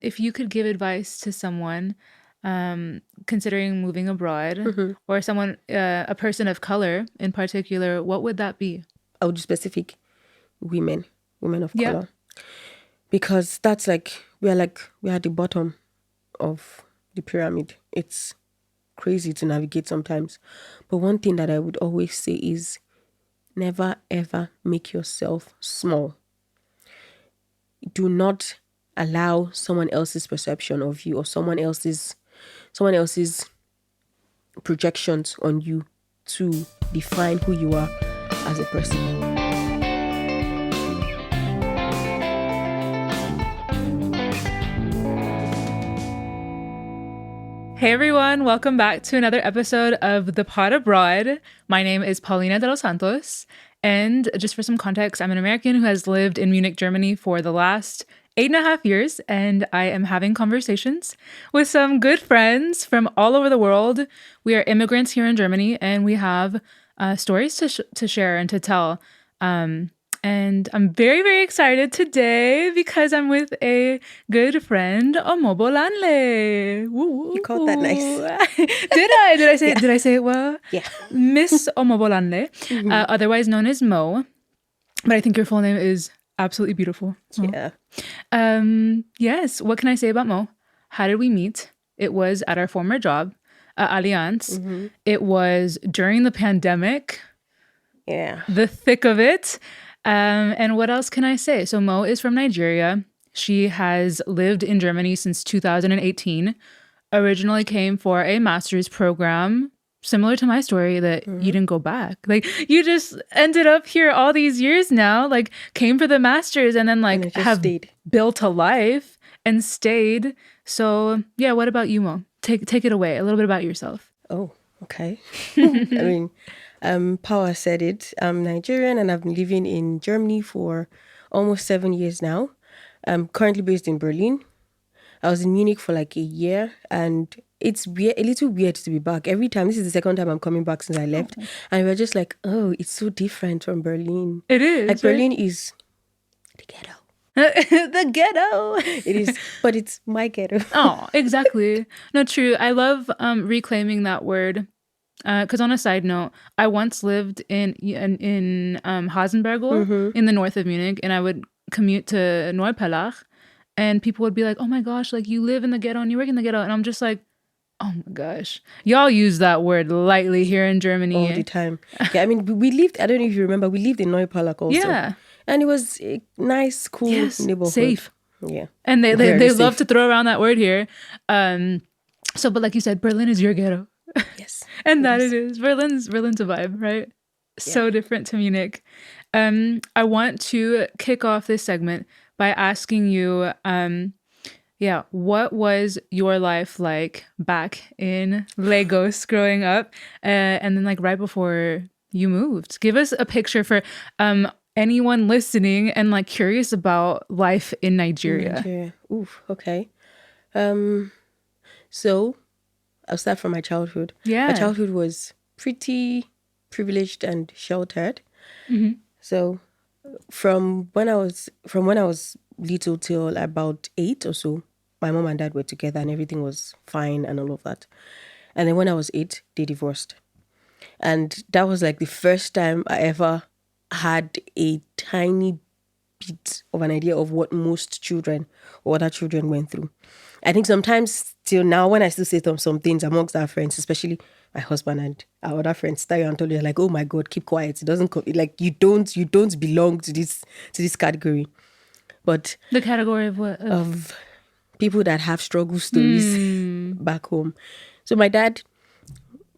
if you could give advice to someone considering moving abroad, or someone, a person of color in particular, what would that be? I would do specific women of Yeah. color, because that's we are at the bottom of the pyramid. It's crazy to navigate sometimes. But one thing that I would always say is never ever make yourself small. Do not allow someone else's perception of you or someone else's projections on you to define who you are as a person. Hey everyone, welcome back to another episode of The Pod Abroad. My name is Paulina de los Santos, and just for some context, I'm an American who has lived in Munich, Germany for the last 8.5 years, and I am having conversations with some good friends from all over the world. We are immigrants here in Germany, and we have stories to share and to tell. And I'm very, very excited today because I'm with a good friend, Omobolanle. You called that nice. Did I say it well? Yeah. Miss Omobolanle, otherwise known as Mo. But I think your full name is absolutely beautiful. Yeah. Yes. What can I say about Mo? How did we meet? It was at our former job, Allianz. It was during the pandemic. Yeah. The thick of it. And what else can I say? So Mo is from Nigeria. She has lived in Germany since 2018. Originally came for a master's program, similar to my story, that you didn't go back. Like, you just ended up here all these years now, like came for the master's and then like have stayed. Built a life and stayed. So yeah, what about you, Mo? Take it away. A little bit about yourself. Oh, okay. I mean, Power said it. I'm Nigerian and I've been living in Germany for almost 7 years now. I'm currently based in Berlin. I was in Munich for like a year, and it's weird, a little weird to be back. Every time, this is the second time I'm coming back since I left. And we're just like, oh, it's so different from Berlin. It is. Like, Berlin is the ghetto. The ghetto. It is, but it's my ghetto. Oh, exactly. No, true. I love reclaiming that word. Because on a side note, I once lived in Hasenbergl in the north of Munich, and I would commute to Neupellach, and people would be like, "Oh my gosh, like you live in the ghetto and you work in the ghetto," and I'm just like, "Oh my gosh, y'all use that word lightly here in Germany all the time." Yeah, I mean, we lived. I don't know if you remember, we lived in Neupellach also. Yeah, and it was a nice, cool neighborhood. Safe. Yeah, and they love to throw around that word here. So, but like you said, Berlin is your ghetto. Yes. And that it is. Berlin's a vibe, right? Yeah. So different to Munich. I want to kick off this segment by asking you, what was your life like back in Lagos growing up? And then like right before you moved. Give us a picture for anyone listening and like curious about life in Nigeria. Oof, okay. So I'll start from my childhood. Yeah. My childhood was pretty privileged and sheltered. So from when I was little till about 8 or so, my mom and dad were together and everything was fine and all of that. And then when I was 8, they divorced. And that was like the first time I ever had a tiny bit of an idea of what most children or other children went through. I think sometimes till now, when I still say some things amongst our friends, especially my husband and our other friends, Tayo and Tolu, are like, "Oh my God, keep quiet. It doesn't like you don't belong to this category." But the category of what? Of people that have struggle stories back home. So my dad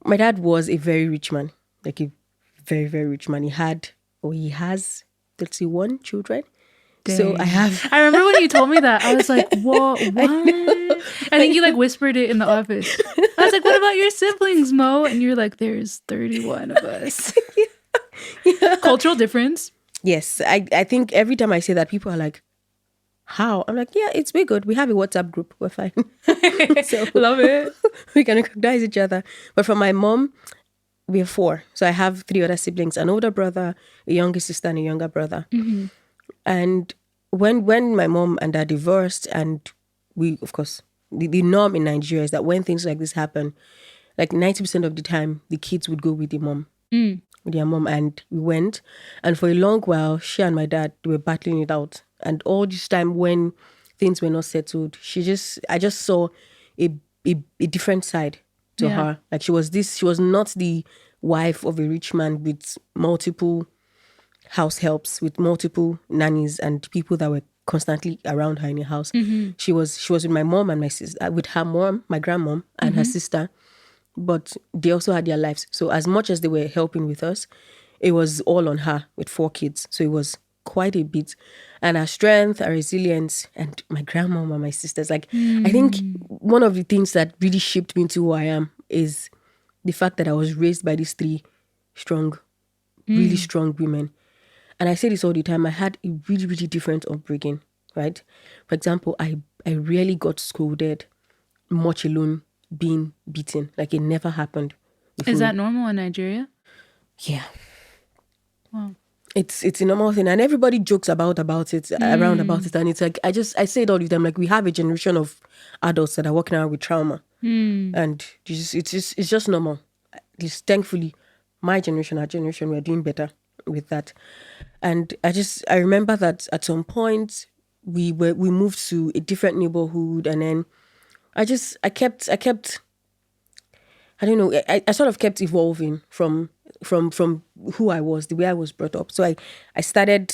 was a very rich man, like a very, very rich man. He has 31 children. Dang. So I remember when you told me that, I was like, what? I think you like whispered it in the office. I was like, what about your siblings, Mo? And you're like, there's 31 of us. Yeah. Cultural difference. Yes. I think every time I say that, people are like, how? I'm like, yeah, we're good. We have a WhatsApp group. We're fine. So love it. We can recognize each other. But from my mom, we have 4. So I have 3 other siblings, an older brother, a younger sister, and a younger brother. And when my mom and dad divorced and we, of course, the norm in Nigeria is that when things like this happen, like 90% of the time, the kids would go with the mom, with their mom. And we went. And for a long while, she and my dad, they were battling it out. And all this time when things were not settled, I just saw a, a different side to Yeah. her. Like she was not the wife of a rich man with multiple house helps, with multiple nannies and people that were constantly around her in the house. She was with my mom and my sister, with her mom, my grandmom, and her sister. But they also had their lives. So as much as they were helping with us, it was all on her with 4 kids. So it was quite a bit. And her strength, her resilience, and my grandmom and my sisters. Like, I think one of the things that really shaped me into who I am is the fact that I was raised by these 3 strong, really strong women. And I say this all the time, I had a really, really different upbringing, right? For example, I rarely got scolded, much alone being beaten. Like it never happened with Is me. that normal in Nigeria? Yeah. Wow. It's a normal thing. And everybody jokes about it, around about it. And it's like, I say it all the time, like we have a generation of adults that are walking around with trauma. And it's just normal. At least thankfully, my generation, our generation, we're doing better with that. And I remember that at some point we moved to a different neighborhood, and then I kept I don't know, I sort of kept evolving from who I was, the way I was brought up. So I started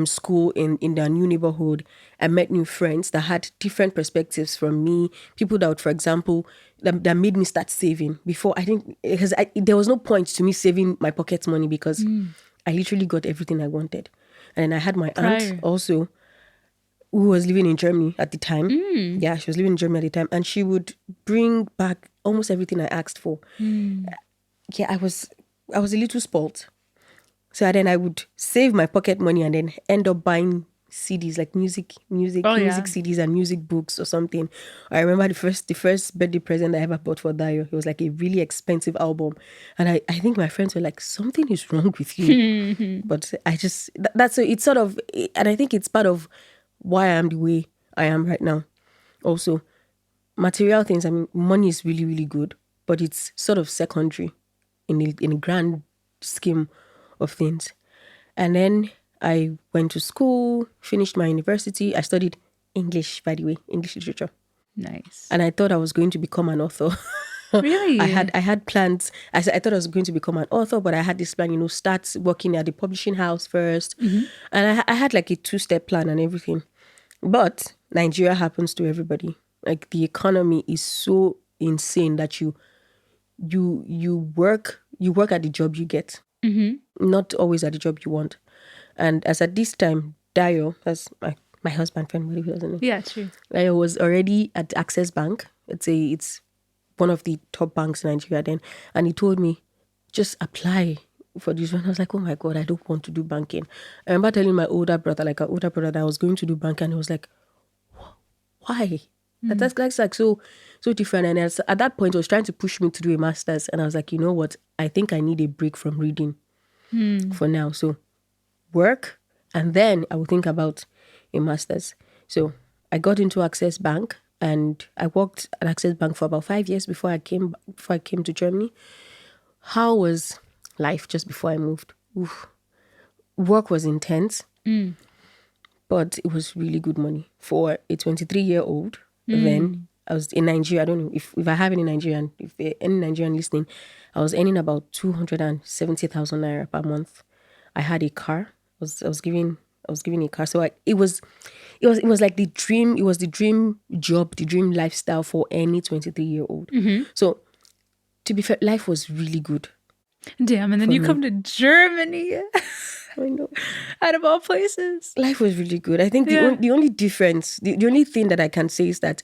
school in the new neighborhood. I met new friends that had different perspectives from me. People that would, for example, that made me start saving. Before I didn't, because there was no point to me saving my pocket money because I literally got everything I wanted. And I had my aunt also, who was living in Germany at the time. Yeah, she was living in Germany at the time. And she would bring back almost everything I asked for. Yeah, I was a little spoiled. So then I would save my pocket money and then end up buying CDs, like music CDs and music books or something. I remember the first birthday present I ever bought for Dayo. It was like a really expensive album. And I think my friends were like, something is wrong with you. But I just, it's sort of, and I think it's part of why I am the way I am right now. Also, material things, I mean, money is really, really good, but it's sort of secondary in a grand scheme of things. And then I went to school, finished my university. I studied English, by the way, English literature. Nice. And I thought I was going to become an author. Really? I had plans. I thought I was going to become an author, but I had this plan, start working at the publishing house first. And I had like a 2-step plan and everything. But Nigeria happens to everybody. Like the economy is so insane that you work at the job you get, not always at the job you want. And as at this time, Dayo, that's my husband friend, whatever he doesn't know. Yeah, true. Dayo was already at Access Bank. It's one of the top banks in Nigeria then, and he told me, just apply for this one. I was like, oh my God, I don't want to do banking. I remember telling my older brother that I was going to do banking, and he was like, why? That's like so different. And at that point, he was trying to push me to do a master's, and I was like, you know what? I think I need a break from reading for now. So work, and then I will think about a master's. So I got into Access Bank, and I worked at Access Bank for about 5 years before I came to Germany. How was life just before I moved? Oof. Work was intense, but it was really good money for a 23-year-old. Then I was in Nigeria. I don't know if I have any Nigerian, if any Nigerian listening, I was earning about 270,000 naira per month. I had a car. I was given a car. So it was like the dream. It was the dream job, the dream lifestyle for any 23-year-old. So to be fair, life was really good. Damn, and then you come to Germany. I know. Out of all places. Life was really good. I think the only difference, the only thing that I can say is that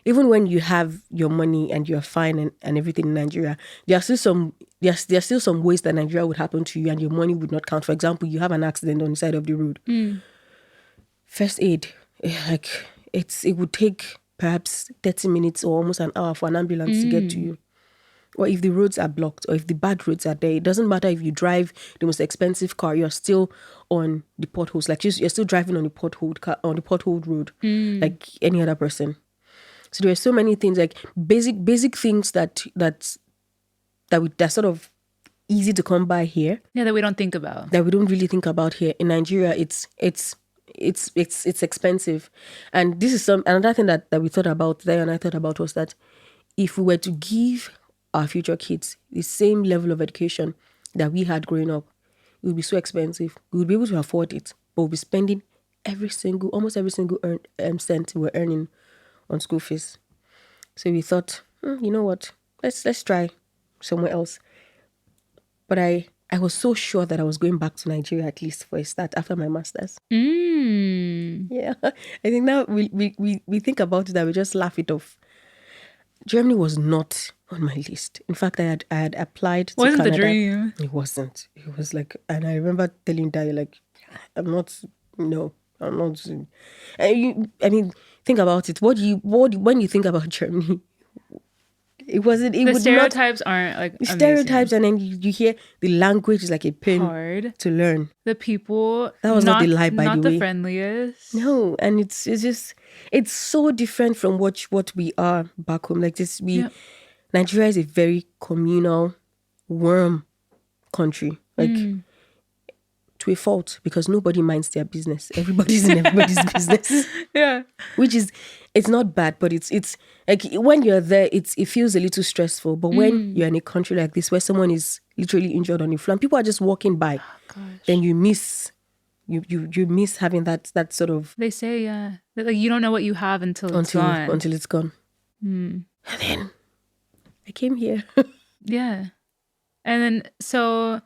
even when you have your money and you're fine and everything in Nigeria, there are still some ways that Nigeria would happen to you and your money would not count. For example, you have an accident on the side of the road. First aid, like it would take perhaps 30 minutes or almost an hour for an ambulance to get to you. Or if the roads are blocked, or if the bad roads are there, it doesn't matter if you drive the most expensive car, you're still on the potholes. Like you're still driving on the potholed road, like any other person. So there were so many things, like basic things that's sort of easy to come by here. Yeah, that we don't think about. That we don't really think about here. In Nigeria, it's expensive. And this is another thing that we thought about there, and I thought about, was that if we were to give our future kids the same level of education that we had growing up, it would be so expensive. We would be able to afford it, but we'll be spending almost every single cent we're earning on school fees. So we thought, you know what, let's try somewhere else. But I was so sure that I was going back to Nigeria, at least for a start, after my master's. Yeah, I think now we think about it, that we just laugh it off. Germany was not on my list. In fact, I had applied to Wasn't Canada. The dream. It wasn't. It was like, and I remember telling Dad, like, I'm not. I mean, think about it. When you think about Germany, it wasn't. It The would stereotypes aren't like not, stereotypes, and then you hear the language is like a pain hard to learn. The people, That was not the lie, by the way. Not the friendliest. No, and it's just, it's so different from what we are back home. Like this, Nigeria is a very communal, warm country. Like to a fault, because nobody minds their business. Everybody's in everybody's business. Yeah, which is, it's not bad, but it's like when you're there, it feels a little stressful. But when you're in a country like this, where someone is literally injured on the floor, and people are just walking by, then you miss. You miss having that sort of. They say, that, like, you don't know what you have until it's gone. Until it's gone. And then I came here. Yeah, and then so.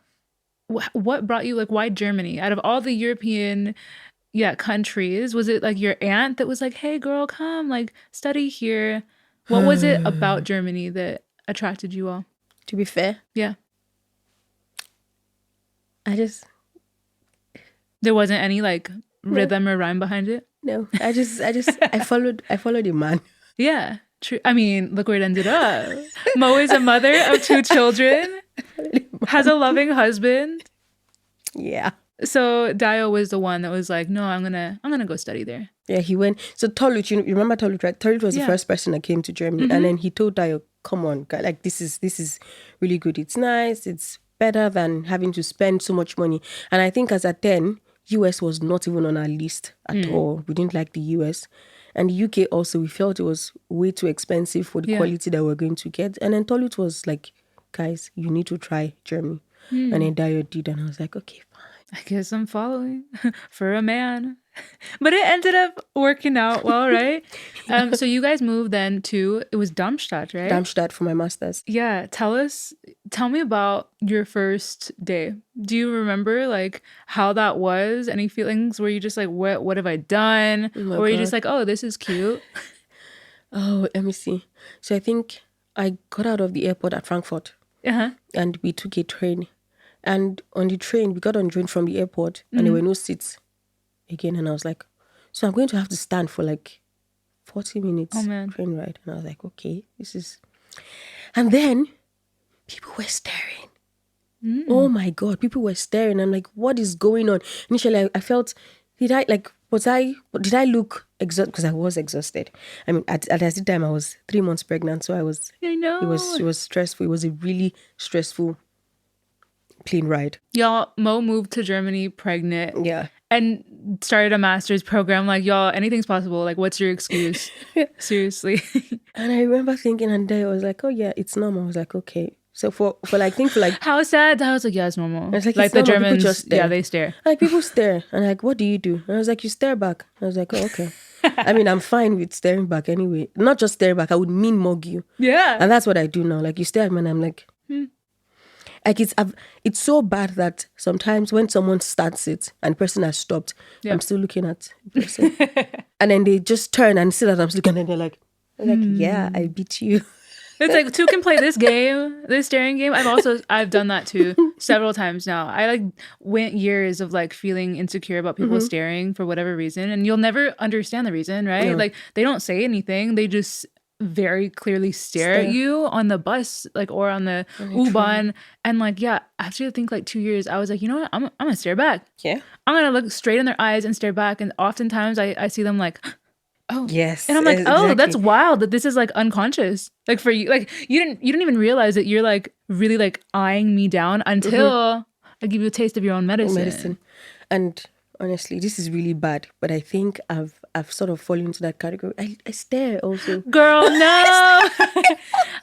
What brought you, like, why Germany? Out of all the European countries, was it like your aunt that was like, hey girl, come, like, study here? What was it about Germany that attracted you all? To be fair, yeah, there wasn't any like rhythm or rhyme behind it. No, I followed a man. Yeah, true. I mean, look where it ended up. Mo is a mother of 2 children, has a loving husband. Yeah. So Dio was the one that was like, no, I'm gonna go study there. Yeah, he went. So Tolut, you remember Tolut, right? Tolut was the first person that came to Germany, and then he told Dio, come on, like, this is really good. It's nice. It's better than having to spend so much money. And I think as at then, US was not even on our list at all. We didn't like the US. And the UK also, we felt it was way too expensive for the quality that we're going to get. And then Tolut was like, guys, you need to try Germany. And then Dio did, and I was like, okay, fine. I guess I'm following for a man. But it ended up working out well, right? So you guys moved then to, it was Darmstadt, right? Darmstadt for my master's. Yeah. Tell me about your first day. Do you remember, like, how that was? Any feelings? Were you just like, what have I done? Or were you just like, oh, this is cute? Oh, let me see. So I think I got out of the airport at Frankfurt. And we took a train. And on the train, we got on train from the airport, and there were no seats again. And I was like, so I'm going to have to stand for like 40 minutes train ride. And I was like, okay, this is. And then people were staring. Oh my God, people were staring. I'm like, what is going on? Initially, I felt, did I look exhausted? Because I was exhausted. I mean, at the time, I was 3 months pregnant, so I know. It was stressful. It was a really stressful plane ride. Y'all, Mo moved to Germany pregnant. Yeah. And started a master's program. Like, y'all, anything's possible. Like, what's your excuse? Seriously. And I remember thinking, and I was like, oh yeah, it's normal. I was like, okay. So for how sad? I was like, yeah, it's normal. I was like the normal. Germans, just stare. yeah, they stare. Like, people stare. And like, what do you do? And I was like, you stare back. I was like, oh, okay. I mean, I'm fine with staring back anyway. Not just stare back, I would mean mug you. Yeah. And that's what I do now. Like, you stare at me and I'm like, Like, it's so bad that sometimes when someone starts it and the person has stopped, I'm still looking at the person. And then they just turn and see that I'm looking, and they're like, yeah, I beat you. It's like, 2 can play this game, this staring game. I've done that too several times now. I like went years of like feeling insecure about people staring for whatever reason, and you'll never understand the reason, right? No. Like, they don't say anything, they just very clearly stare at you on the bus, like, or on the U-Bahn. And like, after I think like 2 years, I was like, you know what, I'm gonna stare back. Yeah, I'm gonna look straight in their eyes and stare back. And oftentimes I see them like Oh. Yes, And I'm like, oh, that's exactly. wild that this is like unconscious. Like for you, like you didn't even realize that you're like really like eyeing me down until I give you a taste of your own Medicine. medicine. And honestly, this is really bad, but I think I've sort of fallen into that category. I stare also. Girl, no.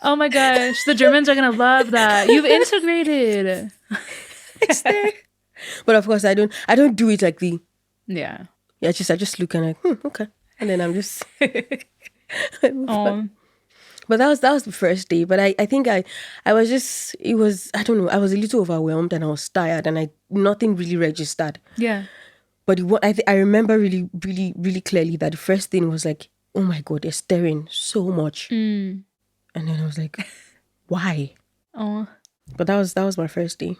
Oh my gosh. The Germans are gonna love that. You've integrated. I stare. But of course I don't do it like the Yeah. yeah, I just look and like, okay. And then I'm just I move on. Oh, But that was the first day. But I think I was just it was I don't know, I was a little overwhelmed and I was tired and I nothing really registered. yeah. But I remember really, really, really clearly that the first thing was like, oh my God, they're staring so much. Mm. And then I was like, why? Oh. But that was my first day.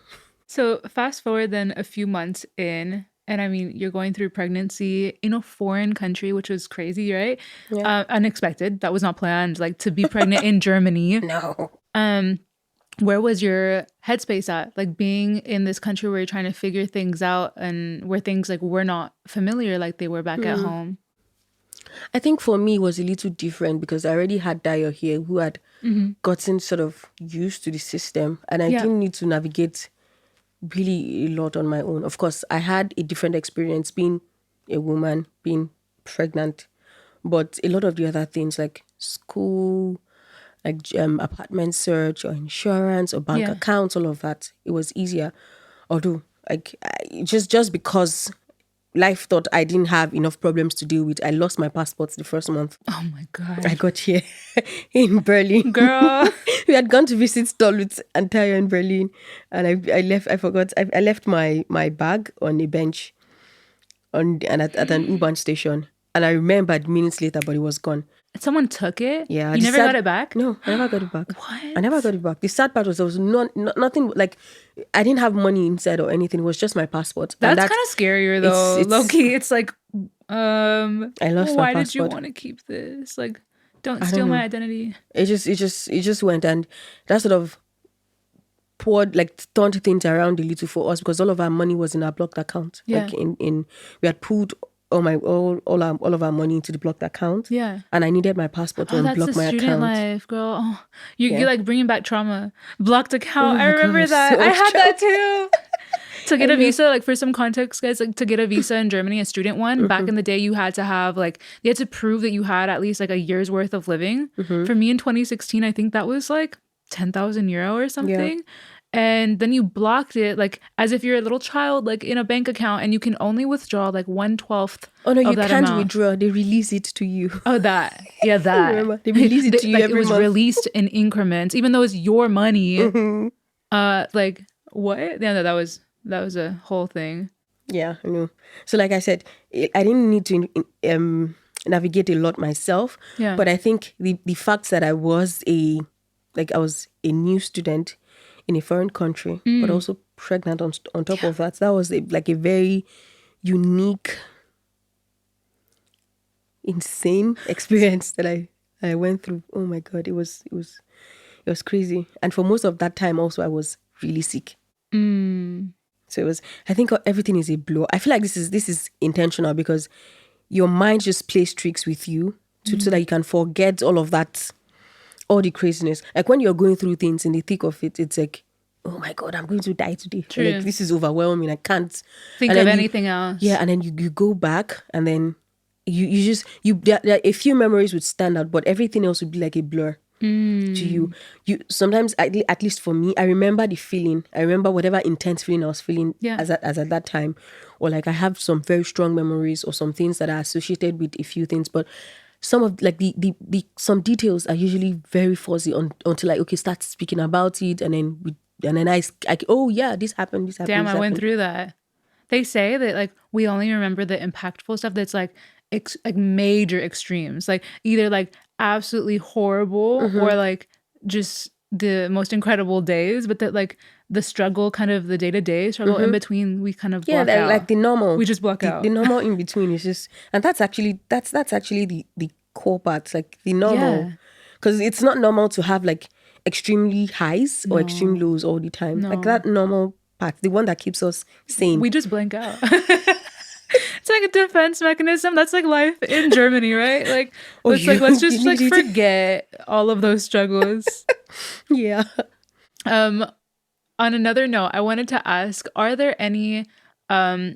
So fast forward then a few months in, and I mean, you're going through pregnancy in a foreign country, which was crazy, right? Yeah. Unexpected. That was not planned. Like to be pregnant in Germany. No. Where was your headspace at? Like being in this country where you're trying to figure things out and where things like were not familiar like they were back at home. I think for me it was a little different because I already had Dio here who had gotten sort of used to the system and I Yeah. didn't need to navigate really a lot on my own. Of course, I had a different experience being a woman, being pregnant, but a lot of the other things like school, like apartment search or insurance or bank Yeah. accounts, all of that, it was easier. Although, like, just because life thought I didn't have enough problems to deal with, I lost my passport the first month. Oh my I God. got here in Berlin. Girl. We had gone to visit Stolz and Tayo in Berlin, and I left. I forgot. I left my bag on a bench, at an U-Bahn station, and I remembered minutes later, but it was gone. Someone took it? Yeah, You the never sad- got it back? No, I never got it back. What? I never got it back. The sad part was there was nothing like I didn't have money inside or anything. It was just my passport. And That's kind of scarier though. it's- Low-key, it's like, I lost my why did you passport. want to keep this? Like, don't I steal don't my know. identity. It just went, and that sort of poured like turned things around a little for us because all of our money was in our blocked account. Yeah. Like in we had pulled all of our money into the blocked account. Yeah. And I needed my passport to Oh, that's the unblock my student account. life, girl. Oh, Yeah. you're like bringing back trauma. Blocked account. Oh I my remember gosh, that. so I much had that too. To get a know. visa, like for some context, guys, like to get a visa in Germany, a student one, back in the day, you had to have like, you had to prove that you had at least like a year's worth of living. For me in 2016, I think that was like 10,000 euro or something. And then you blocked it like as if you're a little child, like in a bank account, and you can only withdraw like 1/12 Oh no, you of that can't amount. withdraw. They release it to you. Oh, that. Yeah, that. Remember, they release it to you like every it was month. released in increments, even though it's your money. Mm-hmm. Like what? Yeah, that was a whole thing. Yeah, I know. So like I said, I didn't need to navigate a lot myself. Yeah. But I think the fact that I was a new student in a foreign country, but also pregnant on top of that, that was a very unique, insane experience that I went through. Oh my God, it was crazy. And for most of that time also I was really sick. So it was, I think everything is a blow. I feel like this is intentional because your mind just plays tricks with you so that you can forget all of that, all the craziness. Like when you're going through things in the thick of it, it's like, oh my God, I'm going to die today. True. Like this is overwhelming. I can't Think and of then anything else. Yeah, and then you go back and then there are a few memories would stand out, but everything else would be like a blur. To you sometimes, at least for me, I remember the feeling. I remember whatever intense feeling I was feeling as at that time, or like I have some very strong memories or some things that are associated with a few things, but some of like the some details are usually very fuzzy until like start speaking about it, and then I oh yeah, this happened. Damn, this I went happened. through that. They say that like we only remember the impactful stuff that's like like major extremes, like either like absolutely horrible or like just the most incredible days, but that like the struggle, kind of the day-to-day struggle in between, we kind of block out. Like the normal. We just block out. The normal in between is just, and that's actually the core part, like the normal, Yeah. because it's not normal to have like extremely highs or extreme lows all the time. Like that normal part, the one that keeps us sane. We just blank out. It's like a defense mechanism. That's like life in Germany, right? Like, Oh, it's like let's you just like need it. forget all of those struggles. Yeah. Um, on another note, I wanted to ask, are there any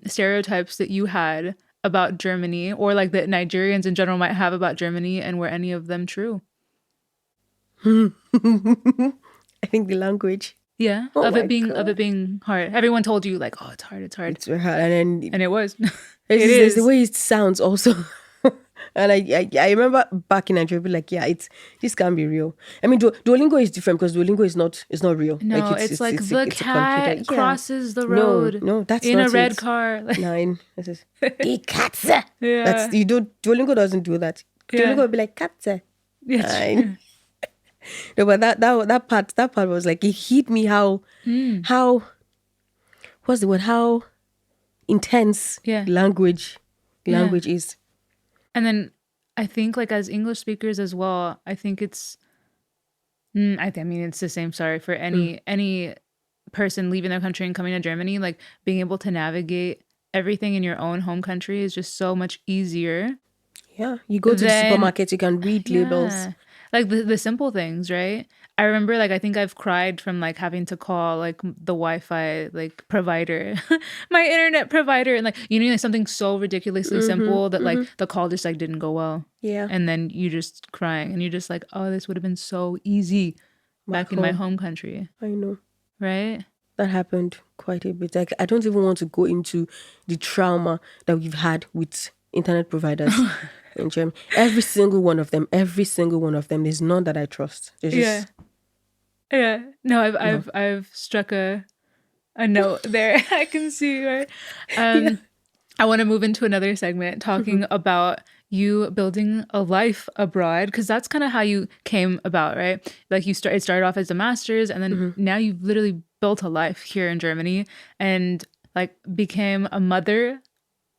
stereotypes that you had about Germany or like that Nigerians in general might have about Germany, and were any of them true? I think the language. Yeah, Oh of it my being god, hard. Everyone told you like, "Oh, it's hard, it's hard." it's very hard. And then And it was. It there's the is. way it sounds also. And I remember back in Nigeria, be like, yeah, this can't be real. I mean, Duolingo is different because Duolingo is not real. Like No, it's like the it's a computer. cat Yeah, crosses the no, road no, that's in a not red it. car. Nine. This is die Katze. That's Yeah. you don't Duolingo doesn't do that. Duolingo Yeah. would be like Katze. Yeah. Nine. No, but that part was like it hit me how what's the word, how intense Yeah. Yeah. language is. And then I think like as English speakers as well, I think it's I mean it's the same, sorry, for Mm. any person leaving their country and coming to Germany, like being able to navigate everything in your own home country is just so much easier Yeah, you go to the than supermarket, you can read labels. yeah. Like the simple things, right? I remember like I think I've cried from like having to call like the Wi-Fi like provider, my internet provider, and like like something so ridiculously simple that like the call just like didn't go well. Yeah, And then you just crying and you're just like, "Oh, this would have been so easy back back in my home. home country." I know. Right? That happened quite a bit. Like I don't even want to go into the trauma that we've had with internet providers in Germany. Every single one of them, there's none that I trust. There's Yeah. just Yeah. No, I've no. I've struck a note there. I can see, right? Yeah. I want to move into another segment talking about you building a life abroad, because that's kind of how you came about, right? Like it started off as a master's, and then now you've literally built a life here in Germany and like became a mother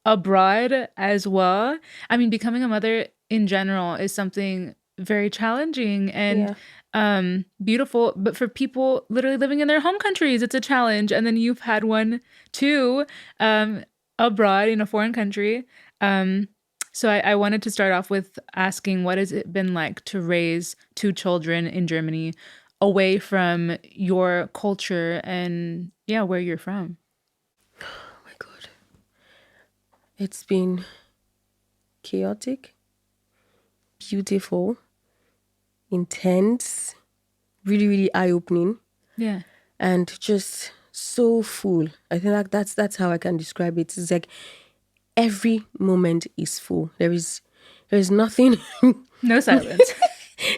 abroad as well. I mean, becoming a mother in general is something very challenging and Yeah. beautiful, but for people literally living in their home countries, it's a challenge. And then you've had one too, abroad in a foreign country. So I wanted to start off with asking, what has it been like to raise two children in Germany away from your culture and yeah, where you're from? Oh my god. It's been chaotic, beautiful, intense, really, really eye-opening, Yeah. and just so full. I think like that's how I can describe it. It's like every moment is full. There is nothing. No silence.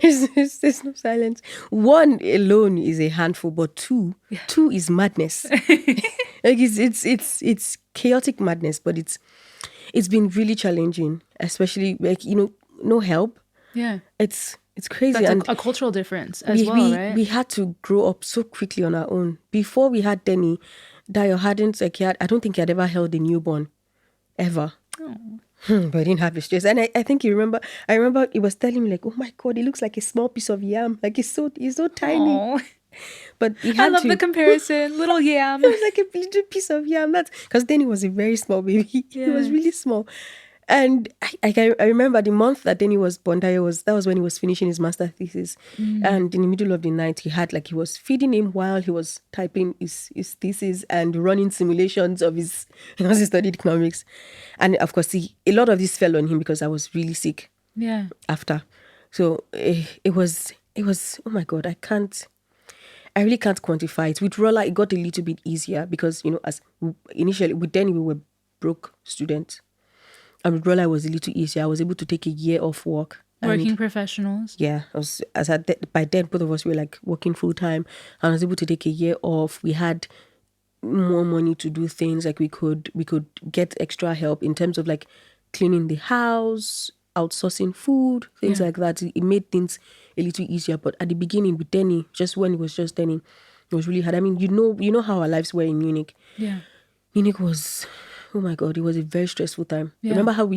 There's no silence. One alone is a handful, but two is madness. Like it's chaotic madness, but it's been really challenging, especially like no help. Yeah. It's crazy, That's and a cultural difference as we well, we right? we had to grow up so quickly on our own. Before we had Denny, Dio hadn't like I don't think he had ever held a newborn ever. But he didn't have the stress. And I think I remember he was telling me like, oh my God, he looks like a small piece of yam. Like he's so tiny. Oh, But he I had love to the comparison. Little yam. it was like a little piece of yam. That's because then he was a very small baby. He was Yeah. really small. And I remember the month that then he was born, that was when he was finishing his master thesis. And in the middle of the night, he was feeding him while he was typing his thesis and running simulations of his, because he studied economics. And of course, a lot of this fell on him because I was really sick Yeah. after. So it was, oh my God, I really can't quantify it. With Rolla, it got a little bit easier because, as initially, with Danny, we were broke students. And with Rolla, it was a little easier. I was able to take a year off work. Working professionals. Yeah, by then, both of us were like working full time. And I was able to take a year off. We had more money to do things, like we could get extra help in terms of like cleaning the house, outsourcing food, things Yeah. like that. It made things a little easier. But at the beginning with Denny, just when it was just Denny, it was really hard. I mean, you know how our lives were in Munich. Yeah. Munich was, oh my God, it was a very stressful time. Yeah. Remember how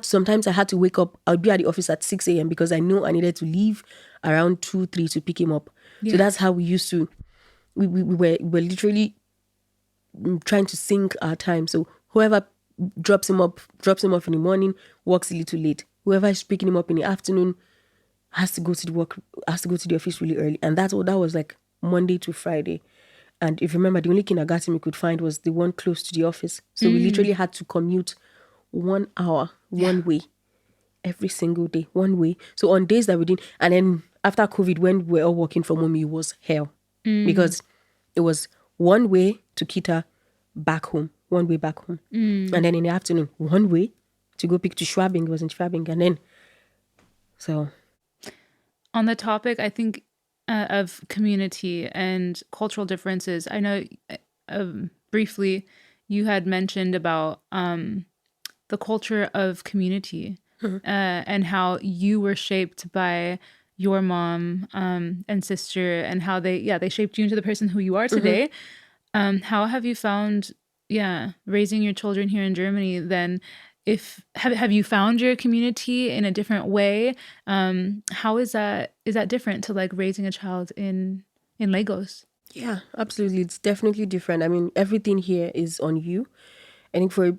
sometimes I had to wake up, I'd be at the office at 6 a.m. because I know I needed to leave around 2, 3 to pick him up. Yeah. So that's how we used to, we were literally trying to sync our time. So whoever drops him off in the morning, works a little late. Whoever is picking him up in the afternoon has to go to the office really early. And that was like Monday to Friday. And if you remember, the only kindergarten we could find was the one close to the office. So we literally had to commute 1 hour one way every single day, one way. So on days that we didn't, and then after COVID, when we were all working from home, it was hell because it was one way to Kita, back home, one way back home. And then in the afternoon, one way to go pick to Schwabing. It was in Schwabing. And then, so. On the topic, I think, of community and cultural differences, I know briefly you had mentioned about the culture of community and how you were shaped by your mom and sister and how they shaped you into the person who you are today. How have you found, raising your children here in Germany then? Have you found your community in a different way? How is that different to like raising a child in Lagos? Yeah, absolutely. It's definitely different. I mean, everything here is on you. I think for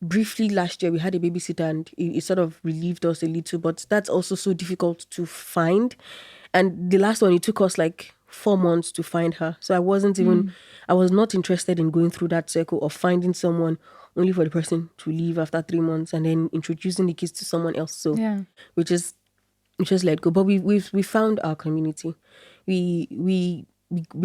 briefly last year we had a babysitter and it sort of relieved us a little, but that's also so difficult to find. And the last one, it took us like 4 months to find her. So I was not interested in going through that circle of finding someone only for the person to leave after 3 months and then introducing the kids to someone else. So we just let go. But we found our community. We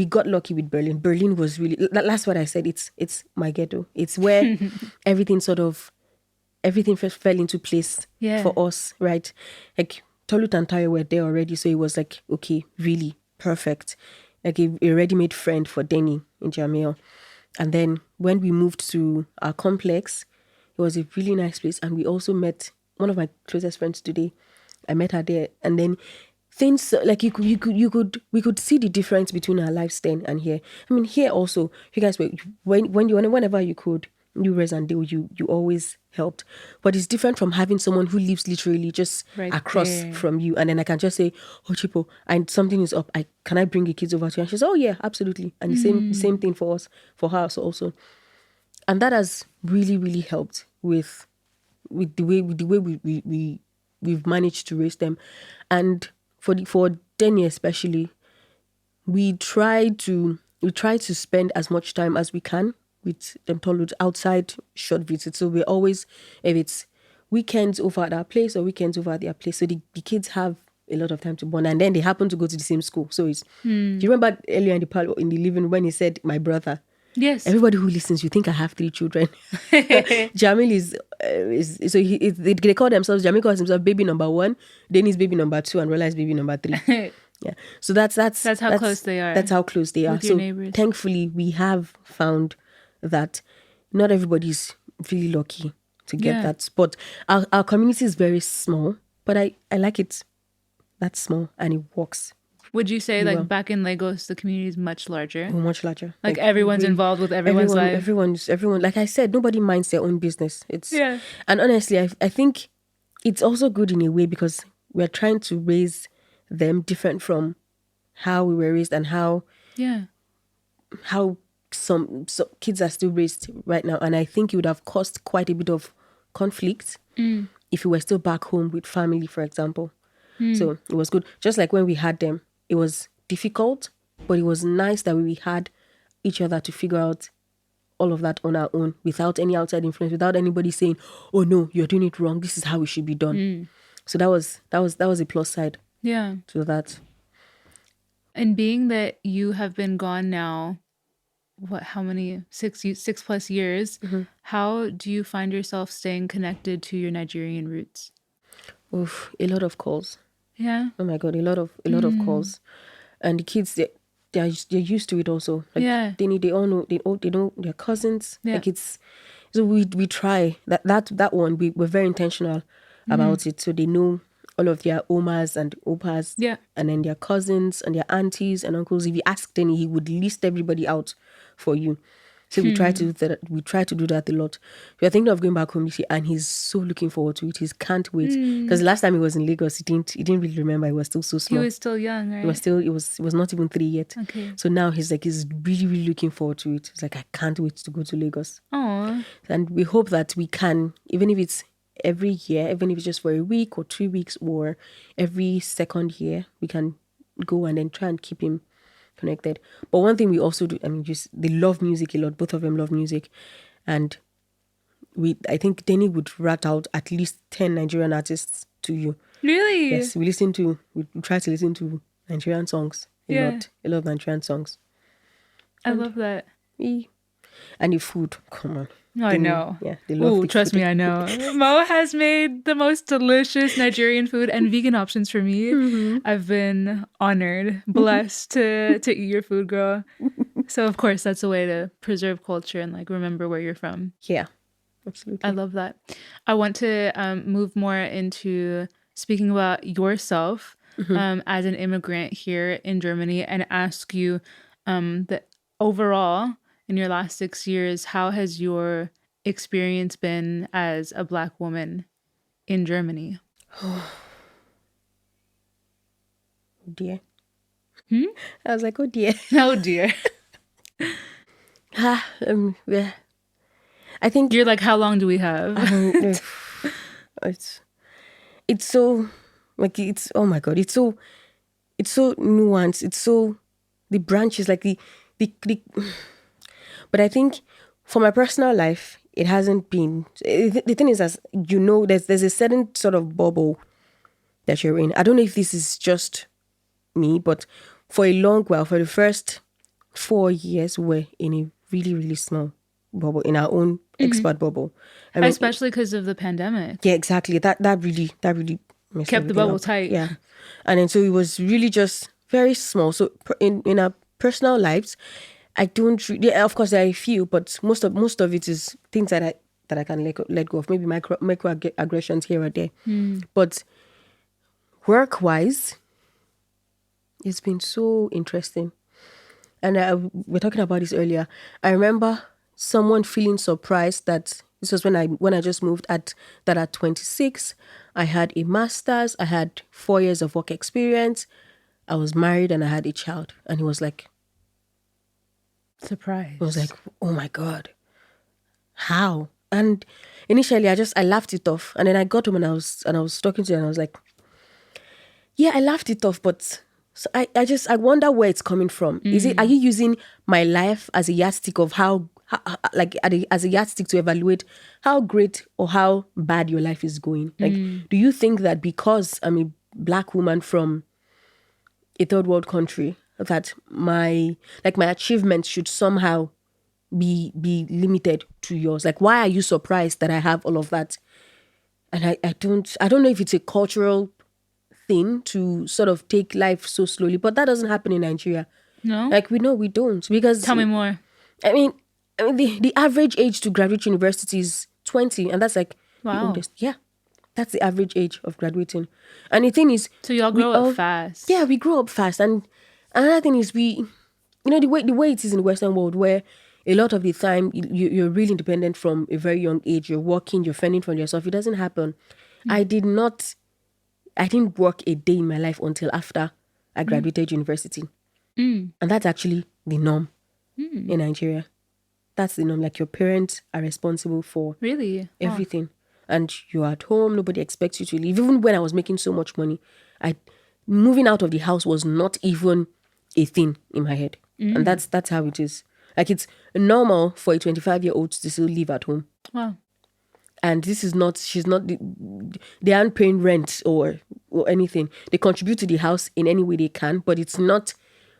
got lucky with Berlin. Berlin was really, that's what I said. It's my ghetto. It's where everything first fell into place for us, right? Like Tolut and Tayo were there already, so it was like, okay, really perfect. Like a ready-made friend for Denny in Jamil. And then when we moved to our complex, it was a really nice place. And we also met one of my closest friends today. I met her there. And then things like we could see the difference between our lives then and here. I mean, here also, you guys were, whenever you could, you Rez and Dale, you always helped. But it's different from having someone who lives literally just right across there from you. And then I can just say, oh, Chipo, and something is up. Can I bring the kids over to you? And she says, oh yeah, absolutely. And the same thing for her also. And that has really, really helped with the way we've managed to raise them. And for Denny especially, we try to spend as much time as we can with them told outside short visits. So we're always, if it's weekends over at our place or weekends over at their place, so the kids have a lot of time to bond, and then they happen to go to the same school. So it's do you remember earlier in the living when he said my brother? Yes. Everybody who listens, you think I have 3 children. Jamil they call themselves, Jamil calls himself baby number 1, then he's baby number 2, and Rolla is baby number 3. Yeah. So that's how close they are. That's how close they are. With your neighbors. Thankfully we have found that not everybody's really lucky to get that. But our community is very small, but I like it that small and it works. Would you say back in Lagos, the community is much larger? Oh, much larger. Like everyone's involved with everyone's life. Everyone. Like I said, nobody minds their own business. And honestly, I think it's also good in a way because we're trying to raise them different from how we were raised and how some kids are still raised right now. And I think it would have caused quite a bit of conflict if we were still back home with family, for example. So it was good. Just like when we had them, it was difficult, but it was nice that we had each other to figure out all of that on our own without any outside influence, without anybody saying, oh no, you're doing it wrong. This is how it should be done. So that was a plus side to that. And being that you have been gone now, how many, 6+ years, how do you find yourself staying connected to your Nigerian roots? Oof, a lot of calls. Yeah. Oh my God, a lot of calls, and the kids they're used to it also. Like they all know they know their cousins. Like it's so we try that one we're very intentional about it, so they know all of their omas and opas, and then their cousins and their aunties and uncles. If you ask Denny, he would list everybody out for you. So we try to do that a lot. We are thinking of going back home this year, and he's so looking forward to it. He can't wait. Because last time he was in Lagos, he didn't really remember. He was still so He small. was still young, right? It was not even 3 yet. Okay. So now he's really, really looking forward to it. He's like, I can't wait to go to Lagos. Oh. And we hope that we can, even if it's every year, even if it's just for a week or 2 weeks or every second year, we can go and then try and keep him connected. But one thing we also do, they love music a lot. Both of them love music. And I think Danny would rat out at least 10 Nigerian artists to you. Really? Yes, we try to listen to Nigerian songs a lot of Nigerian songs. I love that. And the food, come on. I know. Yeah, they love the trust food. me, I know. Mo has made the most delicious Nigerian food and vegan options for me. I've been honored, blessed to eat your food, girl. So of course, that's a way to preserve culture and like remember where you're from. Yeah, absolutely. I love that. I want to move more into speaking about yourself as an immigrant here in Germany and ask you that overall in your last 6 years, how has your experience been as a Black woman in Germany? Oh dear. I was like, oh dear. Oh dear. Yeah. I think You're like, how long do we have? It's so like oh my god, it's so nuanced. It's so the branches like the but I think for my personal life, it hasn't been. The thing is, as you know, there's a certain sort of bubble that you're in. I don't know if this is just me, but for a long while, for the first 4 years, we're in a really, really small bubble, in our own expat bubble. Especially because of the pandemic. Yeah, exactly. That really messed Kept the bubble up. tight. Yeah. And then so it was really just very small. So in our personal lives, I don't really, of course there are a few, but most of it is things that I can let go of. Maybe microaggressions here or there. But work-wise, it's been so interesting. And we were talking about this earlier. I remember someone feeling surprised that this was when I just moved that at 26, I had a master's, I had 4 years of work experience, I was married and I had a child. And he was like, surprised. I was like, oh my God, how? And initially I laughed it off. And then I got home and I was talking to him and I was like, yeah, I laughed it off, but so I wonder where it's coming from. Are you using my life as a yardstick of how as a yardstick to evaluate how great or how bad your life is going? Like, do you think that because I'm a Black woman from a third world country, that my achievements should somehow be limited to yours? Like, why are you surprised that I have all of that? And I don't know if it's a cultural thing to sort of take life so slowly, but that doesn't happen in Nigeria. No? Like, we don't, because Tell me more. I mean the average age to graduate university is 20, and that's like the Wow. oldest. Yeah, that's the average age of graduating. And the thing is, so y'all grow up fast. Yeah, we grow up fast. And another thing is, the way it is in the Western world, where a lot of the time you're really independent from a very young age. You're working, you're fending for yourself. It doesn't happen. I didn't work a day in my life until after I graduated university. And that's actually the norm in Nigeria. That's the norm. Like, your parents are responsible for everything. And you're at home, nobody expects you to leave. Even when I was making so much money, moving out of the house was not even a thing in my head. And that's how it is. Like, it's normal for a 25-year-old to still live at home. Wow. And they aren't paying rent or anything. They contribute to the house in any way they can, but it's not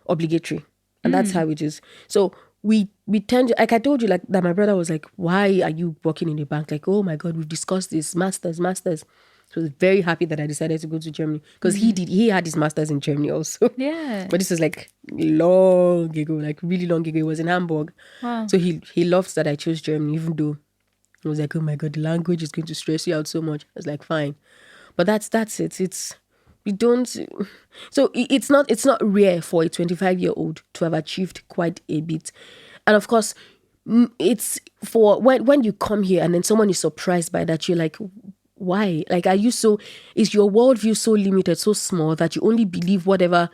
obligatory. And that's how it is. So we tend to, like I told you, like that my brother was like, why are you working in the bank? Like, oh my God, we've discussed this, masters. So I was very happy that I decided to go to Germany, because he had his masters in Germany also. Yeah. But this was like long ago, like really long ago. It was in Hamburg. Wow. So he loved that I chose Germany, even though I was like, oh my God, the language is going to stress you out so much. I was like, fine. But that's it. It's not rare for a 25-year-old to have achieved quite a bit. And of course, it's for when you come here and then someone is surprised by that, you're like, why? Like, are you so, is your worldview so limited, so small that you only believe whatever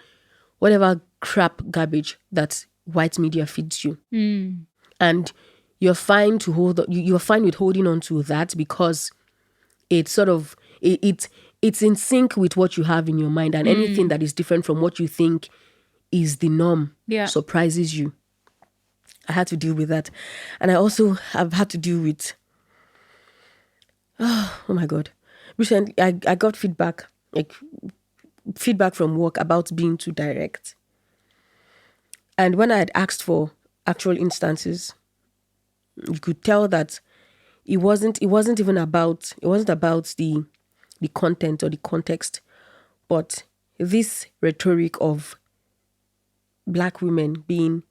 crap garbage that white media feeds you? And you're fine to you're fine with holding on to that because it's sort of it's in sync with what you have in your mind, and anything that is different from what you think is the norm surprises you. I had to deal with that. And I also have had to deal with, oh my God. Recently, I got feedback from work about being too direct. And when I had asked for actual instances, you could tell that it wasn't even about, the content or the context, but this rhetoric of Black women being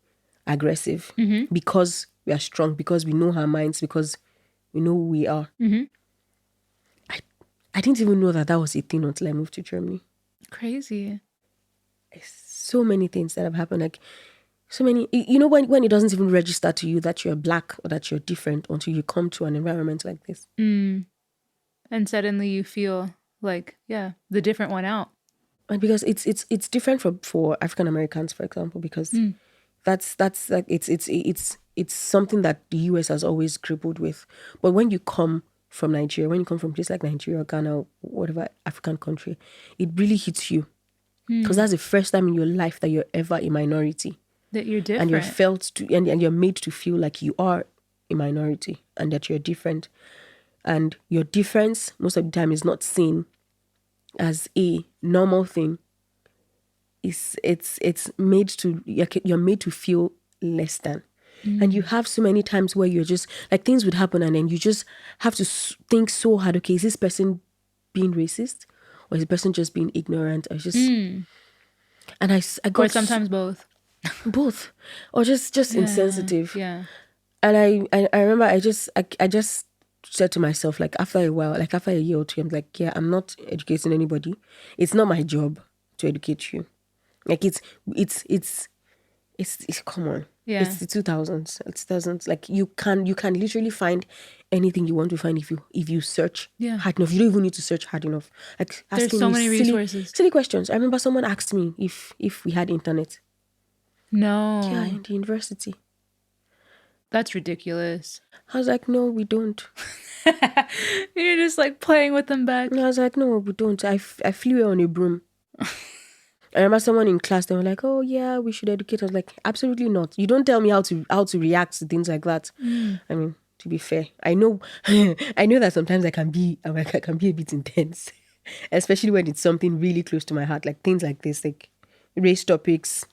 aggressive because we are strong, because we know our minds, because we know who we are. I didn't even know that was a thing until I moved to Germany. Crazy. So many things that have happened, like so many, when it doesn't even register to you that you're Black or that you're different until you come to an environment like this. And suddenly you feel like, the different one out. And because it's different for African Americans, for example, because that's like it's something that the US has always grappled with. But when you come from Nigeria, when you come from a place like Nigeria, Ghana, or whatever African country, it really hits you. Because that's the first time in your life that you're ever a minority. That you're different. And you're felt to, and you're made to feel like you are a minority and that you're different. And your difference, most of the time, is not seen as a normal thing. It's made to, you're made to feel less than. And you have so many times where you're just like, things would happen and then you just have to think so hard. Okay, is this person being racist, or is the person just being ignorant, or just and I got, or sometimes both, or just insensitive. And I remember I just said to myself, like, after a while, like after a year or two, I'm like, I'm not educating anybody. It's not my job to educate you. Like, it's come on. It's the 2000s. It's 2000s. Like, you can literally find anything you want to find if you search hard enough. You don't even need to search hard enough. Like, there's so many resources. Silly questions. I remember someone asked me if we had internet. No. Yeah, in the university. That's ridiculous. I was like, no, we don't. You're just like playing with them back. And I was like, no, we don't. I flew on a broom. I remember someone in class, they were like, oh yeah, we should educate. I was like, absolutely not. You don't tell me how to react to things like that. I mean, to be fair, I know that sometimes I can be a bit intense, especially when it's something really close to my heart, like things like this, like race topics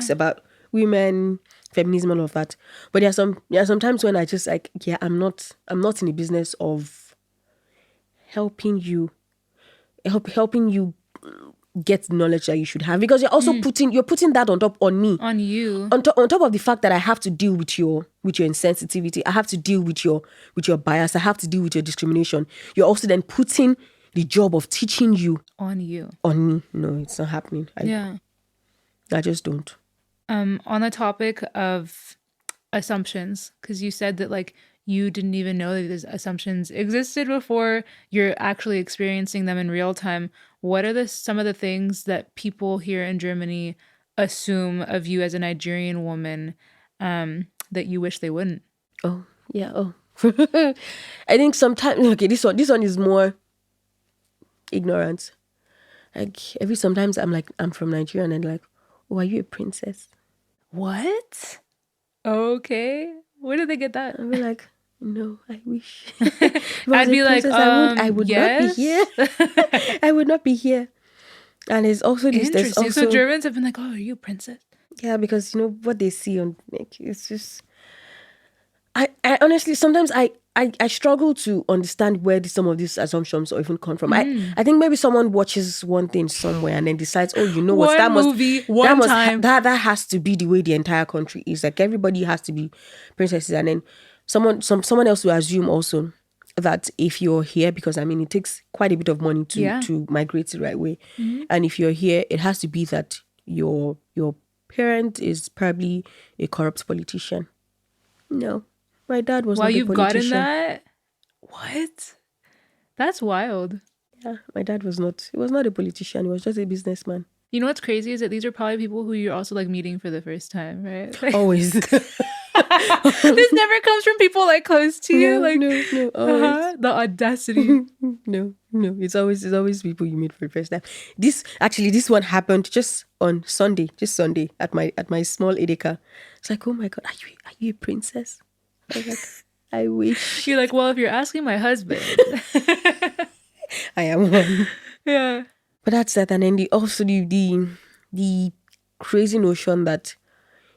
about women, feminism, all of that. But there are some times when I just like, I'm not in the business of helping you get the knowledge that you should have, because you're also putting that on me, on you, on top of the fact that I have to deal with your insensitivity. I have to deal with your bias. I have to deal with your discrimination. You're also then putting the job of teaching you on me. No, it's not happening. I just don't. On the topic of assumptions, because you said that like you didn't even know that these assumptions existed before you're actually experiencing them in real time. What are some of the things that people here in Germany assume of you as a Nigerian woman that you wish they wouldn't? Oh, yeah. Oh, I think sometimes, okay, this one is more ignorance. Like, sometimes I'm like, I'm from Nigeria, and they're like, oh, are you a princess? What? Okay. Where did they get that? I'd be like, no, I wish. I'd be like, I would not be here. I would not be here. And it's also this. Interesting. So Germans have been like, oh, are you a princess? Yeah, because what they see on, like, it's just. I honestly, sometimes I struggle to understand where some of these assumptions even come from. I think maybe someone watches one thing somewhere and then decides, oh, you know what, that has to be the way the entire country is. Like, everybody has to be princesses, and then someone else will assume also that if you're here, because I mean it takes quite a bit of money to migrate the right way, and if you're here, it has to be that your parent is probably a corrupt politician. No, my dad was Wow, not a you've gotten politician. that? What? That's wild. Yeah, my dad was not. He was not a politician. He was just a businessman. You know what's crazy is that these are probably people who you're also like meeting for the first time, right? Like, Always. this never comes from people like close to you. No, Like, no, no. Always. the audacity. No, no. It's always people you meet for the first time. This one happened just on Sunday, at my small edeka. It's like, oh my god, are you a princess? I was like, I wish You're like, well, if you're asking my husband, I am one. yeah, But that's that, and then the crazy notion that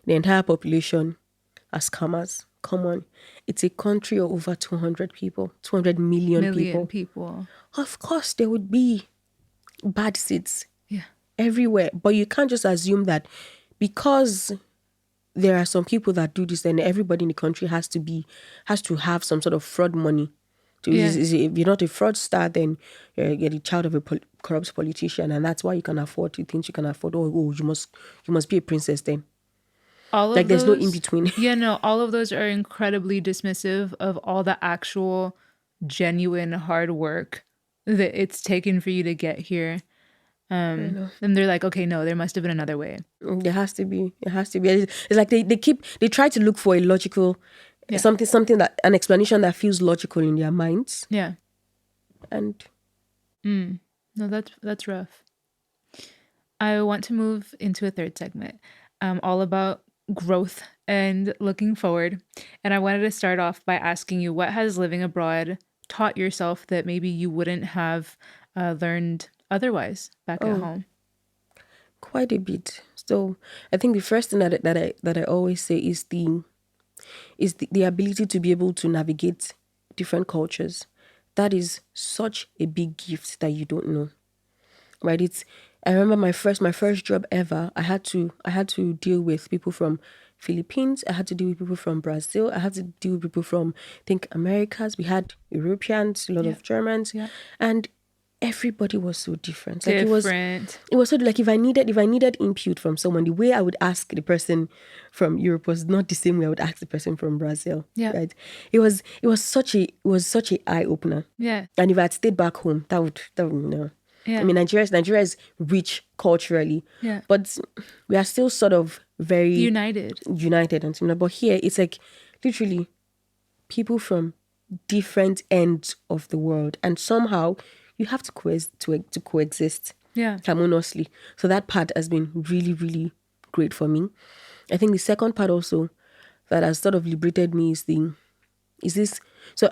the entire population are scammers. Come on, it's a country of over 200 people, 200 million million people. people. Of course, there would be bad seeds Yeah, everywhere, but you can't just assume that because there are some people that do this, then everybody in the country has to have some sort of fraud money. Yeah. If you're not a fraudster, then you're the child of a corrupt politician, and that's why you can afford the things you can afford. Oh, you must be a princess then. all Like of there's no those. in between. Yeah, no, all of those are incredibly dismissive of all the actual, genuine hard work that it's taken for you to get here. I know. And they're like, okay, no, there must have been another way. There has to be. It has to be. It's like they try to look for a logical Yeah. something that an explanation that feels logical in their minds. Yeah. And No, that's rough. I want to move into a third segment, all about growth and looking forward. And I wanted to start off by asking you, what has living abroad taught yourself that maybe you wouldn't have learned otherwise back at home? quite a bit. So I think the first thing that I always say is the ability to be able to navigate different cultures. That is such a big gift that you don't know. Right? I remember my first job ever. I had to deal with people from Philippines. I had to deal with people from Brazil. I had to deal with people from, I think, Americas. We had Europeans, a lot Yeah. of Germans, Yeah. and everybody was so different. Like Different. it was sort of like if I needed input from someone, the way I would ask the person from Europe was not the same way I would ask the person from Brazil. Yeah. Right. It was such a eye opener. Yeah. And if I had stayed back home, that would no. Yeah. I mean, Nigeria is rich culturally, Yeah. but we are still sort of very United. united and similar. But here, it's like literally people from different ends of the world, and somehow you have to coexist Yeah. harmoniously. So that part has been really, really great for me. I think the second part also that has sort of liberated me is this. So